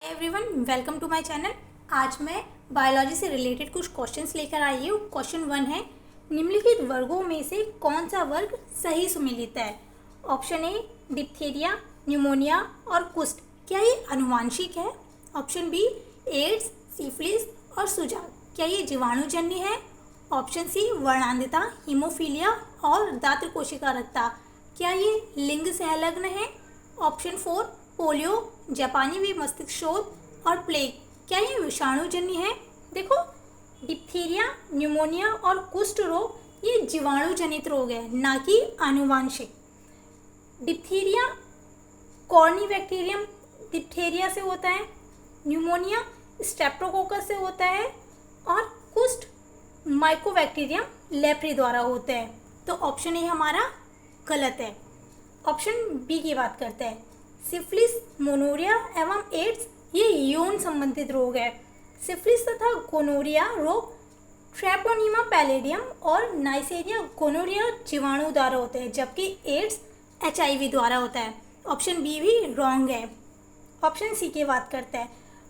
Everyone, welcome to my channel. आज मैं biology से रिलेटेड कुछ क्वेश्चंस लेकर आई हूँ। क्वेश्चन 1 है, निम्नलिखित वर्गों में से कौन सा वर्ग सही सुमेलित है? ऑप्शन ए डिप्थीरिया, न्यूमोनिया और कुष्ठ, क्या ये आनुवांशिक है? ऑप्शन बी एड्स, सिफिलिस और सुजाग, क्या ये जीवाणुजन्य है? ऑप्शन सी वर्णांधता, हीमोफीलिया और दात्र कोशिकारक्ता, क्या ये लिंग संलग्न है? ऑप्शन 4 पोलियो, जापानी भी मस्तिष्क शोथ और प्लेग, क्या ये विषाणुजन्य है? देखो, डिप्थीरिया, न्यूमोनिया और कुष्ठ रोग ये जीवाणुजनित रोग है, ना कि आनुवांशिक। डिप्थीरिया कॉर्नीबैक्टीरियम डिप्थीरिया से होता है, न्यूमोनिया स्ट्रेप्टोकोकस से होता है और कुष्ठ माइकोबैक्टीरियम लेप्री द्वारा होते हैं। तो ऑप्शन ए हमारा गलत है। ऑप्शन बी की बात करते हैं, सिफिलिस, गोनोरिया एवं एड्स ये यौन संबंधित रोग है। सिफिलिस तथा गोनोरिया रोग ट्रैपोनिमा पैलेडियम और नाइसेरिया गोनोरिया जीवाणु द्वारा होते हैं, जबकि एड्स HIV द्वारा होता है। ऑप्शन बी भी रॉन्ग है। ऑप्शन सी की बात करते हैं,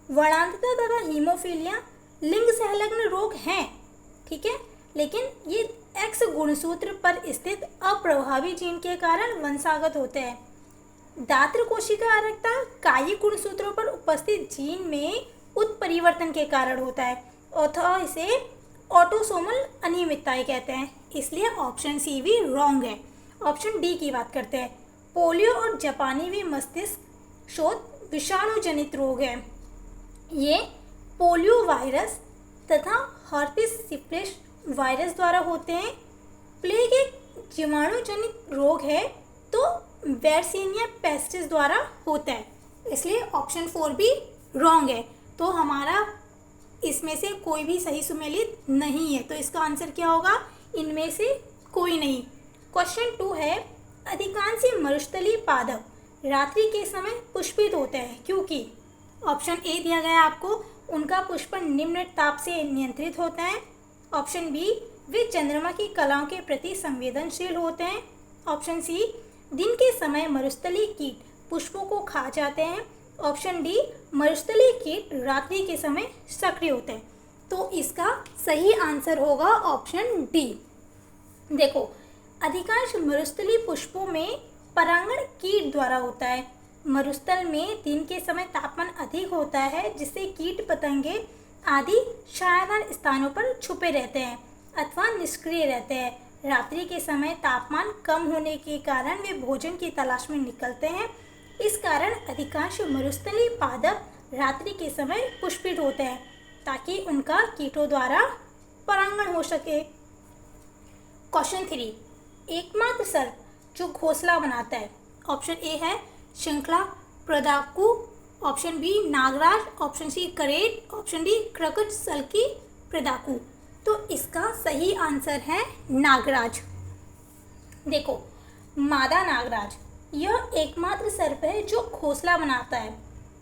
वर्णांधता तथा हीमोफीलिया लिंग संलग्न रोग हैं, ठीक है, लेकिन ये X गुणसूत्र पर स्थित अप्रभावी जीन के कारण वंशागत होते हैं। दात्र कोशिकारक्ता कायिक गुणसूत्रों पर उपस्थित जीन में उत्परिवर्तन के कारण होता है अथवा इसे ऑटोसोमल अनियमितताएं कहते हैं, इसलिए ऑप्शन सी भी रॉन्ग है। ऑप्शन डी की बात करते हैं, पोलियो और जापानी भी मस्तिष्क शोथ विषाणु जनित रोग है। ये पोलियो वायरस तथा हर्पिस सिम्प्लेक्स वायरस द्वारा होते हैं। प्लेग एक जीवाणु जनित रोग है तो वेर्सीनिया पेस्टिस द्वारा होता है, इसलिए ऑप्शन 4 भी रॉन्ग है। तो हमारा इसमें से कोई भी सही सुमेलित नहीं है, तो इसका आंसर क्या होगा? इनमें से कोई नहीं। क्वेश्चन 2 है, अधिकांश मरुस्थलीय पादप रात्रि के समय पुष्पित होते हैं क्योंकि ऑप्शन ए दिया गया आपको, उनका पुष्पन निम्न ताप से नियंत्रित होता है। ऑप्शन बी वे चंद्रमा की कलाओं के प्रति संवेदनशील होते हैं। ऑप्शन सी दिन के समय मरुस्थलीय कीट पुष्पों को खा जाते हैं। ऑप्शन डी मरुस्थलीय कीट रात्रि के समय सक्रिय होते हैं। तो इसका सही आंसर होगा ऑप्शन डी। देखो, अधिकांश मरुस्थलीय पुष्पों में परागण कीट द्वारा होता है। मरुस्थल में दिन के समय तापमान अधिक होता है, जिससे कीट पतंगे आदि छायादार स्थानों पर छुपे रहते हैं अथवा निष्क्रिय रहते हैं। रात्रि के समय तापमान कम होने के कारण वे भोजन की तलाश में निकलते हैं। इस कारण अधिकांश मरुस्थलीय पादप रात्रि के समय पुष्पित होते हैं ताकि उनका कीटों द्वारा परागण हो सके। क्वेश्चन 3, एकमात्र सर्प जो घोंसला बनाता है। ऑप्शन ए है श्रृंखला प्रदाकु, ऑप्शन बी नागराज, ऑप्शन सी करेट, ऑप्शन डी क्रकच सल्की प्रदाकु। तो इसका सही आंसर है नागराज। देखो, मादा नागराज यह एकमात्र सर्प है जो घोंसला बनाता है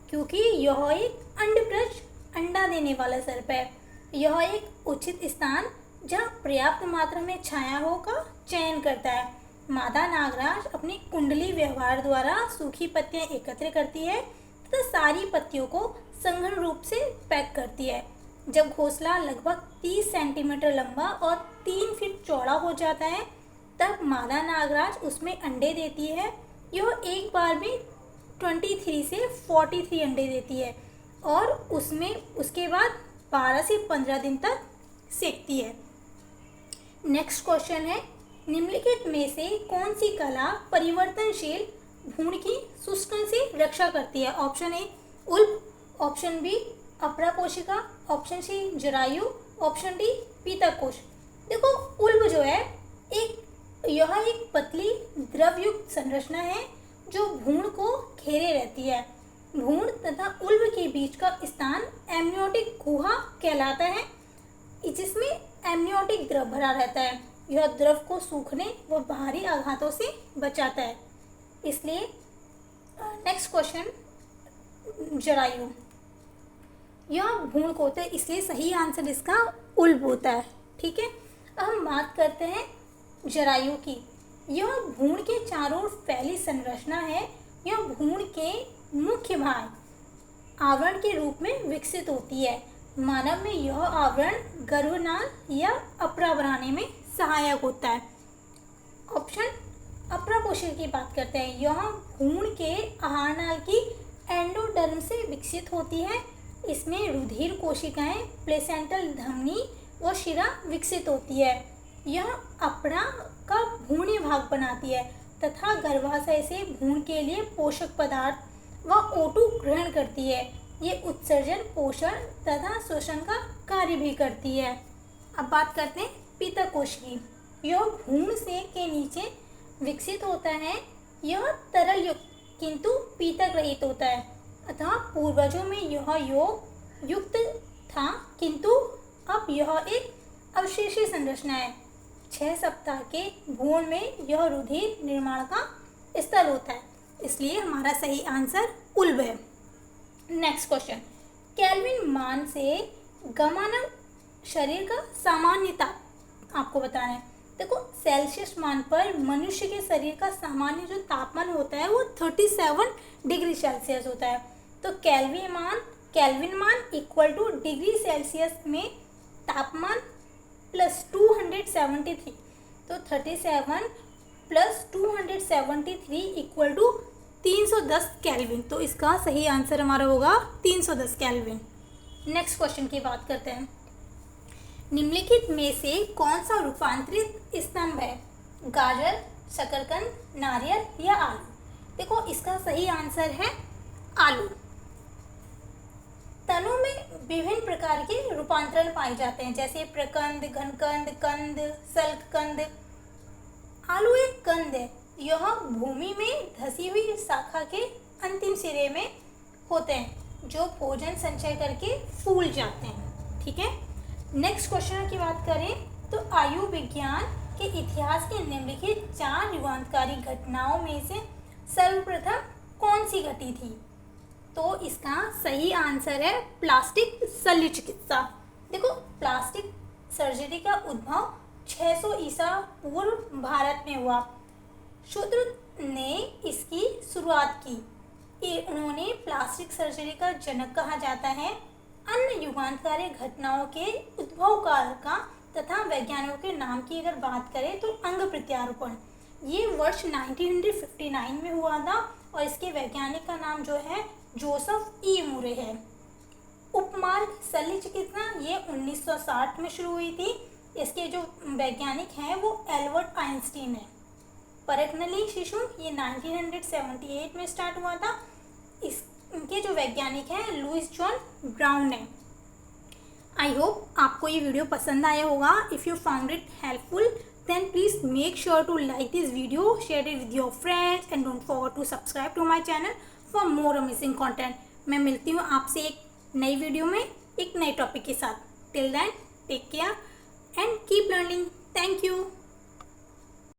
क्योंकि यह एक अंडप्रज अंडा देने वाला सर्प है। यह एक उचित स्थान जहाँ पर्याप्त मात्रा में छाया हो का चयन करता है। मादा नागराज अपनी कुंडली व्यवहार द्वारा सूखी पत्तियां एकत्र करती है तथा सारी पत्तियों को संघन रूप से पैक करती है। जब घोंसला लगभग 30 सेंटीमीटर लंबा और 3 फीट चौड़ा हो जाता है तब मादा नागराज उसमें अंडे देती है। यह एक बार में 23 से 43 अंडे देती है और उसके बाद 12 से 15 दिन तक सेकती है। नेक्स्ट क्वेश्चन है, निम्नलिखित में से कौन सी कला परिवर्तनशील भ्रूण की शुष्कन से रक्षा करती है? ऑप्शन ए उल्ब, ऑप्शन बी अपरा कोशिका, ऑप्शन सी जरायु, ऑप्शन डी पीतकोश। देखो, उल्ब जो है यह एक पतली द्रवयुक्त संरचना है जो भ्रूण को घेरे रहती है। भ्रूण तथा उल्ब के बीच का स्थान एमनियोटिक गुहा कहलाता है, जिसमें एमनियोटिक द्रव भरा रहता है। यह द्रव को सूखने व बाहरी आघातों से बचाता है। इसलिए नेक्स्ट क्वेश्चन, जरायु यह भ्रूण को होता है, इसलिए सही आंसर इसका उल्ब होता है, ठीक है। अब हम बात करते हैं जरायु की। यह भ्रूण के चारों ओर फैली संरचना है। यह भ्रूण के मुख्य भाग आवरण के रूप में विकसित होती है। मानव में यह आवरण गर्भनाल या अपरा बनाने में सहायक होता है। ऑप्शन अपरा कोशिका की बात करते हैं। यह भ्रूण के आहारनाल की एंडोडर्म से विकसित होती है। इसमें रुधिर कोशिकाएं, प्लेसेंटल धमनी व शिरा विकसित होती है। यह अपरा का भ्रूणीय भाग बनाती है तथा गर्भाशय से भ्रूण के लिए पोषक पदार्थ व O2 ग्रहण करती है। ये उत्सर्जन, पोषण तथा शोषण का कार्य भी करती है। अब बात करते हैं पीतक कोश की। यह भ्रूण से के नीचे विकसित होता है। यह तरल युक्त किंतु पीतक रहित होता है अतः पूर्वजों में यह योग युक्त था किंतु अब यह एक अवशेषीय संरचना है। 6 सप्ताह के भ्रूण में यह रुधिर निर्माण का स्थल होता है, इसलिए हमारा सही आंसर उल्ब है। नेक्स्ट क्वेश्चन, केल्विन मान से गमानव शरीर का सामान्य ताप आपको बताना है। देखो, सेल्सियस मान पर मनुष्य के शरीर का सामान्य जो तापमान होता है वो 37 डिग्री सेल्सियस होता है। तो केल्विन मान इक्वल टू डिग्री सेल्सियस में तापमान प्लस 273, तो 37 प्लस 273 इक्वल टू 310 केल्विन। तो इसका सही आंसर हमारा होगा 310 केल्विन। नेक्स्ट क्वेश्चन की बात करते हैं। निम्नलिखित में से कौन सा रूपांतरित स्तंभ है? गाजर, शकरकंद, नारियल या आलू? देखो, इसका सही आंसर है आलू। तनों में विभिन्न प्रकार के रूपांतरण पाए जाते हैं, जैसे प्रकंद, घनकंद, कंद, सल्ककंद। आलू एक कंद है। यह भूमि में धसी हुई शाखा के अंतिम सिरे में होते हैं जो भोजन संचय करके फूल जाते हैं। ठीक है। नेक्स्ट क्वेश्चन की बात करें तो आयु विज्ञान के इतिहास के निम्नलिखित 4 युगांतकारी घटनाओं में से सर्वप्रथम कौन सी घटी थी? तो इसका सही आंसर है प्लास्टिक शल्य चिकित्सा। देखो, प्लास्टिक सर्जरी का उद्भव 600 ईसा पूर्व भारत में हुआ। शूद्र ने इसकी शुरुआत की। उन्होंने प्लास्टिक सर्जरी का जनक कहा जाता है। अन्य युगांतकारी घटनाओं के उद्भव काल का तथा वैज्ञानिकों के नाम की अगर बात करें तो अंग प्रत्यारोपण, ये वर्ष 1959 में हुआ था और इसके वैज्ञानिक का नाम जो है जोसेफ ई मुरे है। उपमार्ग शल्य चिकित्सा ये 1960 में शुरू हुई थी। इसके जो वैज्ञानिक हैं वो एल्बर्ट आइंस्टीन है। परखनली शिशु ये 1978 में स्टार्ट हुआ था। इनके जो वैज्ञानिक हैं लुइस जॉन ब्राउन है। आई होप आपको ये वीडियो पसंद आया होगा। If you found it helpful then please make sure to like this video, share it with your friends and don't forget to subscribe to my channel for more amazing content. मैं मिलती हूँ आपसे एक नई video में एक नए topic के साथ। Till then take care and keep learning. Thank you.